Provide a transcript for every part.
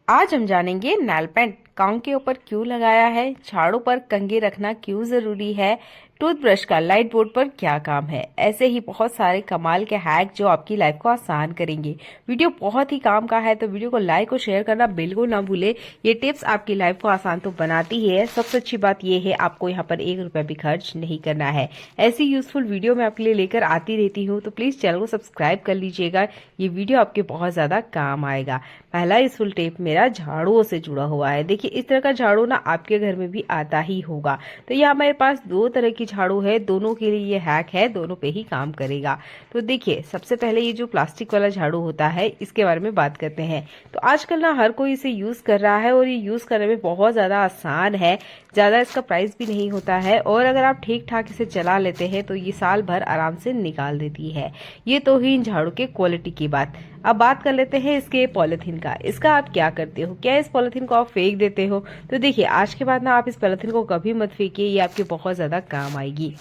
आज हम जानेंगे नेल पेंट कान के ऊपर क्यों लगाया है, झाड़ू पर कंघी रखना क्यों जरूरी है, टूथब्रश का लाइट बोर्ड पर क्या काम है। ऐसे ही बहुत सारे कमाल के हैक जो आपकी लाइफ को आसान करेंगे। वीडियो बहुत ही काम का है तो वीडियो को लाइक और शेयर करना बिल्कुल ना भूले। ये टिप्स आपकी लाइफ को आसान तो बनाती ही है, सबसे अच्छी बात ये है आपको यहाँ पर 1 रुपया भी खर्च नहीं करना है। ऐसी यूजफुल वीडियो मैं आपके लिए लेकर आती रहती हूँ, तो प्लीज चैनल को सब्सक्राइब कर लीजिएगा। ये वीडियो आपके बहुत ज्यादा काम आएगा। पहला यूजफुल टिप मेरा झाड़ुओं से जुड़ा हुआ है। देखिए इस तरह का झाड़ू ना आपके घर में भी आता ही होगा। तो यहाँ मेरे पास 2 तरह की झाड़ू है, दोनों के लिए ये हैक है, दोनों पे ही काम करेगा। तो देखिए सबसे पहले ये जो प्लास्टिक वाला झाड़ू होता है इसके बारे में बात करते हैं। तो आजकल ना हर कोई इसे यूज कर रहा है और ये यूज करने में बहुत ज्यादा आसान है, ज्यादा इसका प्राइस भी नहीं होता है और अगर आप ठीक ठाक इसे चला लेते हैं तो ये साल भर आराम से निकाल देती है। ये तो ही इन झाड़ू के क्वालिटी की बात। अब बात कर लेते हैं इसके पॉलिथीन का। इसका आप क्या करते हो, क्या इस पॉलिथीन को आप फेंक देते हो? तो देखिए आज के बाद ना आप इस पॉलिथीन को कभी मत फेंकिए, ये आपके बहुत ज्यादा काम आएगी।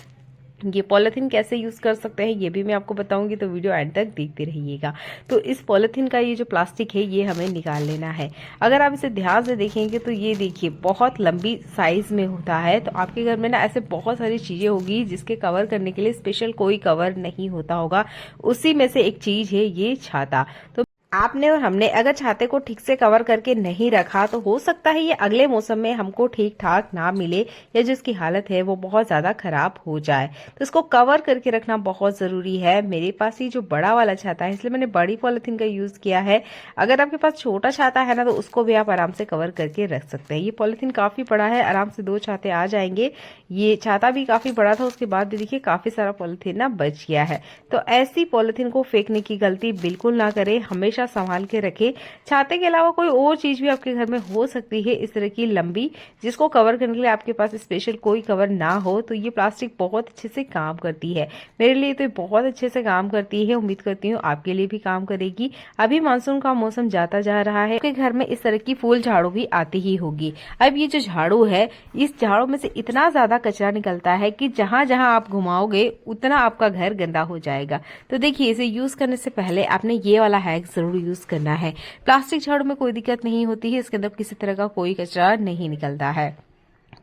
ये पॉलिथीन कैसे यूज कर सकते हैं ये भी मैं आपको बताऊंगी, तो वीडियो एंड तक देखते रहिएगा। तो इस पॉलिथीन का ये जो प्लास्टिक है ये हमें निकाल लेना है। अगर आप इसे ध्यान से देखेंगे तो ये देखिए बहुत लंबी साइज में होता है। तो आपके घर में ना ऐसे बहुत सारी चीजें होगी जिसके कवर करने के लिए स्पेशल कोई कवर नहीं होता होगा। उसी में से एक चीज है ये छाता। तो आपने और हमने अगर छाते को ठीक से कवर करके नहीं रखा तो हो सकता है ये अगले मौसम में हमको ठीक ठाक ना मिले या जो इसकी हालत है वो बहुत ज्यादा खराब हो जाए। तो इसको कवर करके रखना बहुत जरूरी है। मेरे पास ये जो बड़ा वाला छाता है इसलिए मैंने बड़ी पॉलिथीन का यूज किया है। अगर आपके पास छोटा छाता है ना तो उसको भी आप आराम से कवर करके रख सकते हैं। ये पॉलिथीन काफी बड़ा है, आराम से 2 छाते आ जाएंगे। ये छाता भी काफी बड़ा था, उसके बाद भी देखिए काफी सारा पॉलिथीन ना बच गया है। तो ऐसी पॉलिथीन को फेंकने की गलती बिल्कुल ना करें, हमेशा संभाल के रखें। छाते के अलावा कोई और चीज भी आपके घर में हो सकती है इस तरह की लंबी, जिसको कवर करने के लिए आपके पास स्पेशल कोई कवर ना हो, तो ये प्लास्टिक बहुत अच्छे से काम करती है। मेरे लिए तो बहुत अच्छे से काम करती है, उम्मीद करती हूँ आपके लिए भी काम करेगी। अभी मानसून का मौसम जाता जा रहा है, आपके घर में इस तरह की फूल झाड़ू भी आती ही होगी। अब ये जो झाड़ू है इस झाड़ू में से इतना ज्यादा कचरा निकलता है कि जहां जहां आप घुमाओगे उतना आपका घर गंदा हो जाएगा। तो देखिए इसे यूज करने से पहले आपने ये वाला हैक जरूर यूज करना है। प्लास्टिक झाड़ू में कोई दिक्कत नहीं होती है, इसके अंदर किसी तरह का कोई कचरा नहीं निकलता है,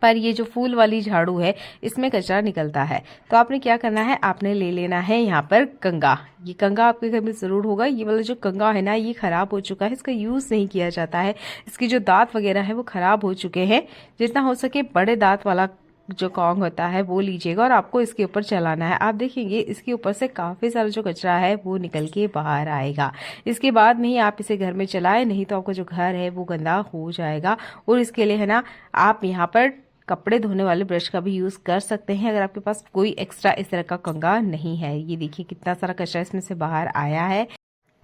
पर ये जो फूल वाली झाड़ू है इसमें कचरा निकलता है। तो आपने क्या करना है, आपने ले लेना है यहाँ पर कंघा। ये कंघा आपके घर में जरूर होगा। ये वाला जो कंघा है ना ये खराब हो चुका है, इसका यूज नहीं किया जाता है। इसकी जो दांत वगैरह है वो खराब हो चुके हैं। जितना हो सके बड़े दांत वाला जो कॉन्ग होता है वो लीजिएगा और आपको इसके ऊपर चलाना है। आप देखेंगे इसके ऊपर से काफी सारा जो कचरा है वो निकल के बाहर आएगा। इसके बाद में ही आप इसे घर में चलाएं, नहीं तो आपका जो घर है वो गंदा हो जाएगा। और इसके लिए है ना आप यहाँ पर कपड़े धोने वाले ब्रश का भी यूज कर सकते हैं, अगर आपके पास कोई एक्स्ट्रा इस तरह का कंघा नहीं है। ये देखिए कितना सारा कचरा इसमें से बाहर आया है।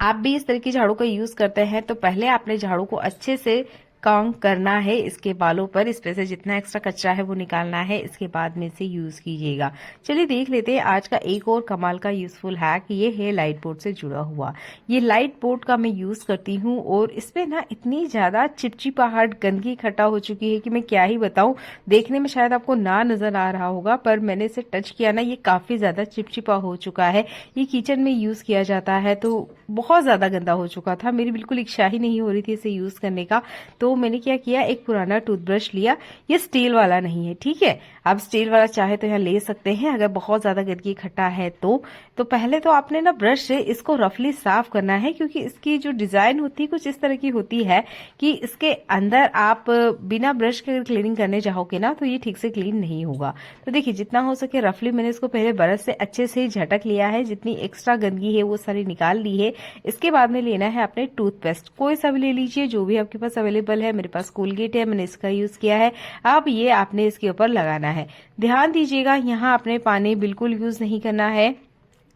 आप भी इस तरह की झाड़ू का यूज करते हैं तो पहले आपने झाड़ू को अच्छे से काम करना है, इसके बालों पर इस पे से जितना एक्स्ट्रा कचरा है वो निकालना है, इसके बाद में से यूज कीजिएगा। चलिए देख लेते हैं आज का एक और कमाल का यूजफुल हैक। ये है लाइट बोर्ड से जुड़ा हुआ। ये लाइट बोर्ड का मैं यूज करती हूँ और इसपे ना इतनी ज्यादा चिपचिपाहट गंदगी इकट्ठा हो चुकी है कि मैं क्या ही बताऊं। देखने में शायद आपको ना नजर आ रहा होगा पर मैंने इसे टच किया ना ये काफी ज्यादा चिपचिपा हो चुका है। ये किचन में यूज किया जाता है तो बहुत ज्यादा गंदा हो चुका था, मेरी बिल्कुल इच्छा ही नहीं हो रही थी इसे यूज करने का। तो मैंने क्या किया, एक पुराना टूथब्रश लिया। ये स्टील वाला नहीं है, ठीक है। आप स्टील वाला चाहे तो यहाँ ले सकते हैं अगर बहुत ज्यादा गंदगी इकट्ठा है तो पहले तो आपने ना ब्रश से इसको रफली साफ करना है, क्योंकि इसकी जो डिजाइन होती है कुछ इस तरह की होती है कि इसके अंदर आप बिना ब्रश के क्लीनिंग करने चाहोगे ना तो ये ठीक से क्लीन नहीं होगा। तो देखिए जितना हो सके रफली मैंने इसको पहले ब्रश से अच्छे से झटक लिया है, जितनी एक्स्ट्रा गंदगी है वो सारी निकाल ली है। इसके बाद में लेना है अपने टूथपेस्ट, कोई सा भी ले लीजिए जो भी आपके पास अवेलेबल है। मेरे पास कोलगेट है, मैंने इसका यूज किया है। अब ये आपने इसके ऊपर लगाना है। ध्यान दीजिएगा यहाँ आपने पानी बिल्कुल यूज नहीं करना है,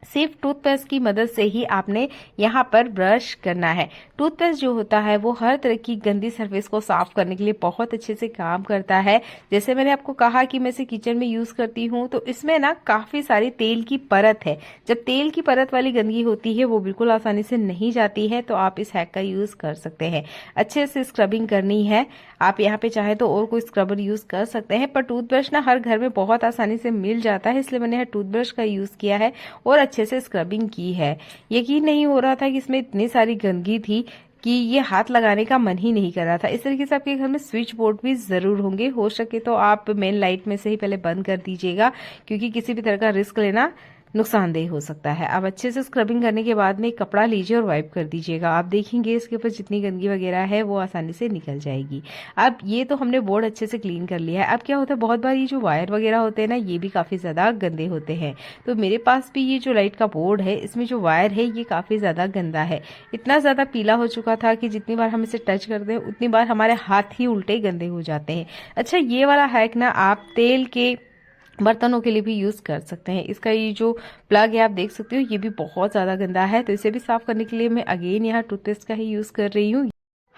सिर्फ टूथपेस्ट की मदद से ही आपने यहाँ पर ब्रश करना है। टूथपेस्ट जो होता है वो हर तरह की गंदी सरफेस को साफ करने के लिए बहुत अच्छे से काम करता है। जैसे मैंने आपको कहा कि मैं इसे किचन में यूज करती हूँ तो इसमें ना काफी सारी तेल की परत है। जब तेल की परत वाली गंदगी होती है वो बिल्कुल आसानी से नहीं जाती है, तो आप इस हैक का यूज कर सकते हैं। अच्छे से स्क्रबिंग करनी है। आप यहाँ पे चाहे तो और कोई स्क्रबर यूज कर सकते हैं, पर टूथब्रश ना हर घर में बहुत आसानी से मिल जाता है, इसलिए मैंने यहाँ टूथब्रश का यूज किया है और अच्छे से स्क्रबिंग की है। यकीन नहीं हो रहा था कि इसमें इतनी सारी गंदगी थी। कि ये हाथ लगाने का मन ही नहीं कर रहा था। इस तरीके से आपके घर में स्विच बोर्ड भी ज़रूर होंगे, हो सके तो आप मेन लाइट में से ही पहले बंद कर दीजिएगा, क्योंकि किसी भी तरह का रिस्क लेना नुकसानदेह हो सकता है। अब अच्छे से स्क्रबिंग करने के बाद में एक कपड़ा लीजिए और वाइप कर दीजिएगा। आप देखेंगे इसके ऊपर जितनी गंदगी वगैरह है वो आसानी से निकल जाएगी। अब ये तो हमने बोर्ड अच्छे से क्लीन कर लिया है। अब क्या होता है, बहुत बार ये जो वायर वगैरह होते हैं ना, ये भी काफ़ी ज़्यादा गंदे होते हैं। तो मेरे पास भी ये जो लाइट का बोर्ड है, इसमें जो वायर है ये काफ़ी ज़्यादा गंदा है। इतना ज़्यादा पीला हो चुका था कि जितनी बार हम इसे टच करते हैं उतनी बार हमारे हाथ ही उल्टे गंदे हो जाते हैं। अच्छा, ये वाला हैक ना आप तेल के बर्तनों के लिए भी यूज कर सकते हैं। इसका ये जो प्लग है आप देख सकते हो, ये भी बहुत ज्यादा गंदा है। तो इसे भी साफ करने के लिए मैं अगेन यहाँ टूथपेस्ट का ही यूज कर रही हूँ।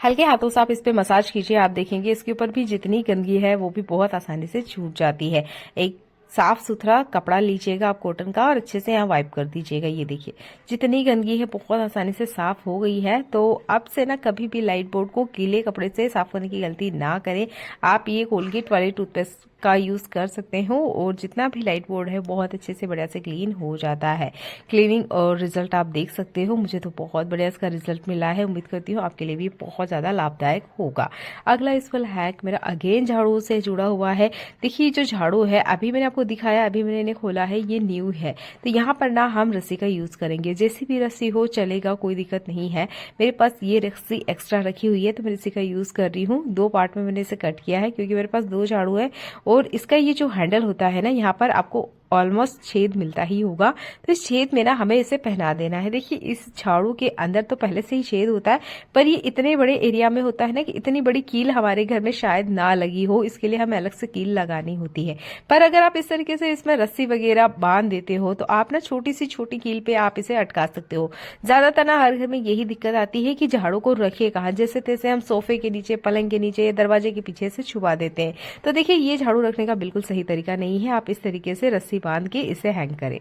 हल्के हाथों से आप इस पे मसाज कीजिए, आप देखेंगे इसके ऊपर भी जितनी गंदगी है वो भी बहुत आसानी से छूट जाती है। एक साफ सुथरा कपड़ा लीजिएगा आप कॉटन का और अच्छे से यहाँ वाइप कर दीजिएगा। ये देखिए जितनी गंदगी है बहुत आसानी से साफ हो गई है। तो अब से ना कभी भी लाइट बोर्ड को गीले कपड़े से साफ करने की गलती ना करें। आप ये कोलगेट वाले टूथपेस्ट का यूज कर सकते हो और जितना भी लाइट बोर्ड है बहुत अच्छे से बढ़िया से क्लीन हो जाता है। क्लीनिंग और रिजल्ट आप देख सकते हो, मुझे तो बहुत बढ़िया इसका रिजल्ट मिला है। उम्मीद करती हूँ आपके लिए भी बहुत ज्यादा लाभदायक होगा। अगला यूजफुल हैक मेरा अगेन झाड़ू से जुड़ा हुआ है। देखिए जो झाड़ू है अभी मैंने आपको दिखाया, अभी मैंने इन्हें खोला है, ये न्यू है। तो यहाँ पर ना हम रस्सी का यूज करेंगे, जैसी भी रस्सी हो चलेगा, कोई दिक्कत नहीं है। मेरे पास ये रस्सी एक्स्ट्रा रखी हुई है तो मैं रस्सी का यूज कर रही हूँ। 2 पार्ट में मैंने इसे कट किया है क्योंकि मेरे पास 2 झाड़ू है और इसका ये जो हैंडल होता है ना, यहाँ पर आपको ऑलमोस्ट छेद मिलता ही होगा। तो इस छेद में ना हमें इसे पहना देना है। देखिए इस झाड़ू के अंदर तो पहले से ही छेद होता है, पर ये इतने बड़े एरिया में होता है ना कि इतनी बड़ी कील हमारे घर में शायद ना लगी हो, इसके लिए हमें अलग से कील लगानी होती है। पर अगर आप इस तरीके से इसमें रस्सी वगैरह बांध देते हो तो आप ना छोटी सी छोटी कील पे आप इसे अटका सकते हो। ज्यादातर ना हर घर में यही दिक्कत आती है कि झाड़ू को रखिए कहाँ, जैसे तैसे हम सोफे के नीचे, पलंग के नीचे या दरवाजे के पीछे से छुपा देते हैं। तो देखिए ये झाड़ू रखने का बिल्कुल सही तरीका नहीं है। आप इस तरीके से रस्सी बांध के इसे हैंग करें।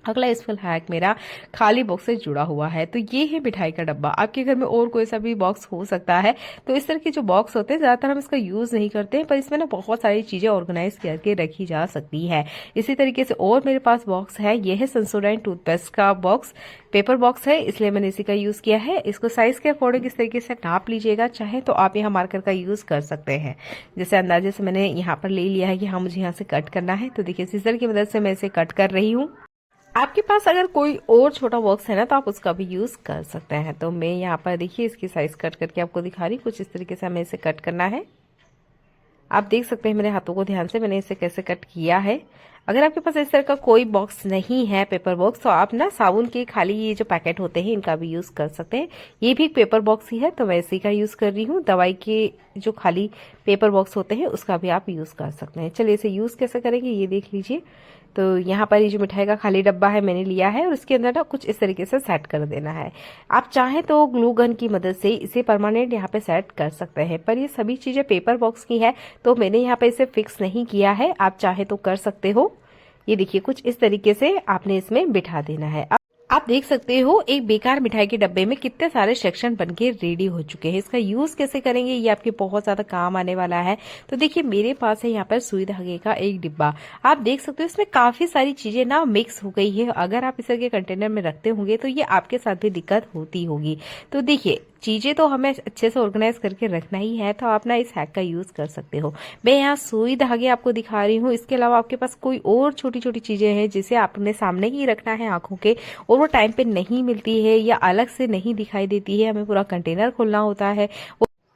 अगला यूजफुल हैक मेरा खाली बॉक्स से जुड़ा हुआ है। तो ये है मिठाई का डब्बा। आपके घर में और कोई सा भी बॉक्स हो सकता है। तो इस तरह के जो बॉक्स होते हैं ज्यादातर हम इसका यूज नहीं करते हैं, पर इसमें ना बहुत सारी चीजें ऑर्गेनाइज करके रखी जा सकती है। इसी तरीके से और मेरे पास बॉक्स है, ये है सेंसोडाइन टूथपेस्ट का बॉक्स, पेपर बॉक्स है, इसलिए मैंने इसी का यूज किया है। इसको साइज के अकॉर्डिंग इस तरीके से नाप लीजिएगा, चाहे तो आप यहाँ मार्कर का यूज कर सकते हैं। जैसे अंदाजे से मैंने यहाँ पर ले लिया है कि हाँ मुझे यहाँ से कट करना है, तो देखिए सीजर की मदद से मैं इसे कट कर रही हूँ। आपके पास अगर कोई और छोटा बॉक्स है ना तो आप उसका भी यूज कर सकते हैं। तो मैं यहाँ पर देखिए इसकी साइज कट करके आपको दिखा रही, कुछ इस तरीके से हमें इसे कट करना है। आप देख सकते हैं मेरे हाथों को ध्यान से मैंने इसे कैसे कट किया है। अगर आपके पास इस तरह का कोई बॉक्स नहीं है पेपर बॉक्स, तो आप ना साबुन के खाली ये जो पैकेट होते हैं इनका भी यूज कर सकते हैं। ये भी पेपर बॉक्स ही है तो मैं इसी का यूज कर रही हूँ। दवाई के जो खाली पेपर बॉक्स होते हैं उसका भी आप यूज कर सकते हैं। चलिए इसे यूज कैसे करेंगे ये देख लीजिए। तो यहाँ पर ये जो मिठाई का खाली डब्बा है मैंने लिया है और इसके अंदर ना कुछ इस तरीके से सेट कर देना है। आप चाहें तो ग्लू गन की मदद से इसे परमानेंट यहाँ पे सेट कर सकते हैं, पर ये सभी चीजें पेपर बॉक्स की है तो मैंने यहाँ पे इसे फिक्स नहीं किया है। आप चाहे तो कर सकते हो। ये देखिए कुछ इस तरीके से आपने इसमें बिठा देना है। आप देख सकते हो एक बेकार मिठाई के डब्बे में कितने सारे सेक्शन बनके रेडी हो चुके हैं। इसका यूज कैसे करेंगे ये आपके बहुत ज्यादा काम आने वाला है। तो देखिए मेरे पास है यहाँ पर सुई धागे का एक डिब्बा। आप देख सकते हो इसमें काफी सारी चीजें ना मिक्स हो गई है। अगर आप इस तरह के कंटेनर में रखते होंगे तो ये आपके साथ भी दिक्कत होती होगी। तो देखिए चीजें तो हमें अच्छे से ऑर्गेनाइज करके रखना ही है, तो आप ना इस हैक का यूज कर सकते हो। मैं यहाँ सुई धागे आपको दिखा रही हूँ। इसके अलावा आपके पास कोई और छोटी छोटी चीजें हैं जिसे आपने सामने ही रखना है आंखों के, और वो टाइम पे नहीं मिलती है या अलग से नहीं दिखाई देती है, हमें पूरा कंटेनर खोलना होता है,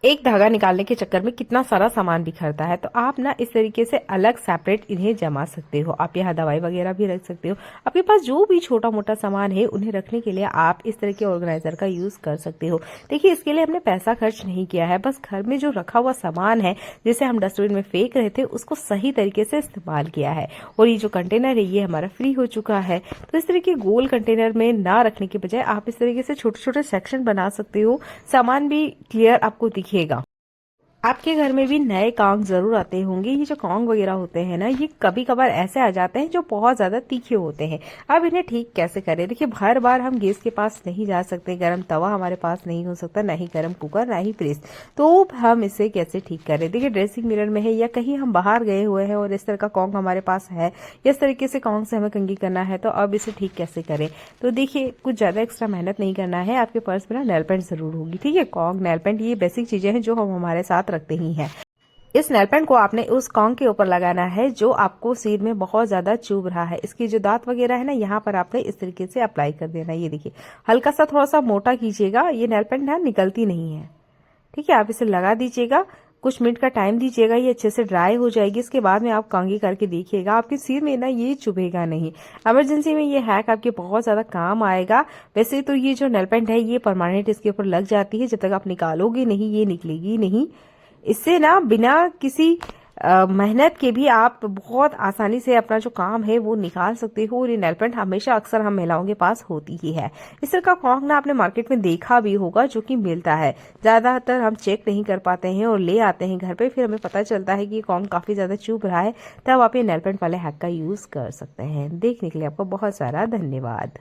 एक धागा निकालने के चक्कर में कितना सारा सामान बिखरता है। तो आप ना इस तरीके से अलग सेपरेट इन्हें जमा सकते हो। आप यहाँ दवाई वगैरह भी रख सकते हो। आपके पास जो भी छोटा मोटा सामान है उन्हें रखने के लिए आप इस तरह के ऑर्गेनाइजर का यूज कर सकते हो। देखिए इसके लिए हमने पैसा खर्च नहीं किया है, बस घर में जो रखा हुआ सामान है जिसे हम डस्टबिन में फेंक रहे थे उसको सही तरीके से इस्तेमाल किया है और ये जो कंटेनर है ये हमारा फ्री हो चुका है। तो इस तरह के गोल कंटेनर में ना रखने के बजाय आप इस तरीके से छोटे छोटे सेक्शन बना सकते हो, सामान भी क्लियर आपको दिखेगा। आपके घर में भी नए कॉन्ग जरूर आते होंगे। ये जो कॉन्ग वगैरह होते हैं ना, ये कभी कभार ऐसे आ जाते हैं जो बहुत ज्यादा तीखे होते हैं। अब इन्हें ठीक कैसे करें? देखिए, हर बार हम गैस के पास नहीं जा सकते, गर्म तवा हमारे पास नहीं हो सकता, ना ही गर्म कुकर, ना ही प्रेस। तो हम इसे कैसे ठीक करें? देखिए, ड्रेसिंग मिरर में है या कहीं हम बाहर गए हुए हैं और इस तरह का कॉन्ग हमारे पास है, इस तरीके से कॉन्ग से हमें कंघी करना है, तो अब इसे ठीक कैसे करें? तो देखिए, कुछ ज्यादा एक्स्ट्रा मेहनत नहीं करना है। आपके पर्स में ना नेल पेंट जरूर होगी, ठीक है। कॉन्ग, नेल पेंट, ये बेसिक चीजें हैं जो हम हमारे साथ रखते ही हैं। इस नेल पेंट को आपने उस कॉन्ग के ऊपर लगाना है जो आपको सिर में बहुत ज्यादा चुभ रहा है। इसकी जो दांत वगैरह है ना, यहाँ पर आपने इस तरीके से अप्लाई कर देना है। ये देखिए, हल्का सा थोड़ा सा मोटा कीजिएगा, ये नेल पेंट ना निकलती नहीं है, ठीक है। आप इसे लगा दीजिएगा, कुछ मिनट का टाइम दीजिएगा, ये अच्छे से ड्राई हो जाएगी। इसके बाद में आप कंघी करके देखिएगा, आपके सिर में ना ये चुभेगा नहीं। इमरजेंसी में ये हैक आपके बहुत ज्यादा काम आएगा। वैसे तो ये जो नेल पेंट है ये परमानेंट इसके ऊपर लग जाती है, जब तक आप निकालोगे नहीं ये निकलेगी नहीं। इससे ना बिना किसी मेहनत के भी आप बहुत आसानी से अपना जो काम है वो निकाल सकते हो। और ये नेल पेंट हमेशा अक्सर हम महिलाओं के पास होती ही है। इस तरह का कॉन्ग ना आपने मार्केट में देखा भी होगा, जो कि मिलता है। ज्यादातर हम चेक नहीं कर पाते हैं और ले आते हैं घर पे, फिर हमें पता चलता है कि ये कॉन्ग काफी ज्यादा चुभ रहा है। तब आप ये नेल पेंट वाले हैक का यूज कर सकते हैं। देखने के लिए आपका बहुत सारा धन्यवाद।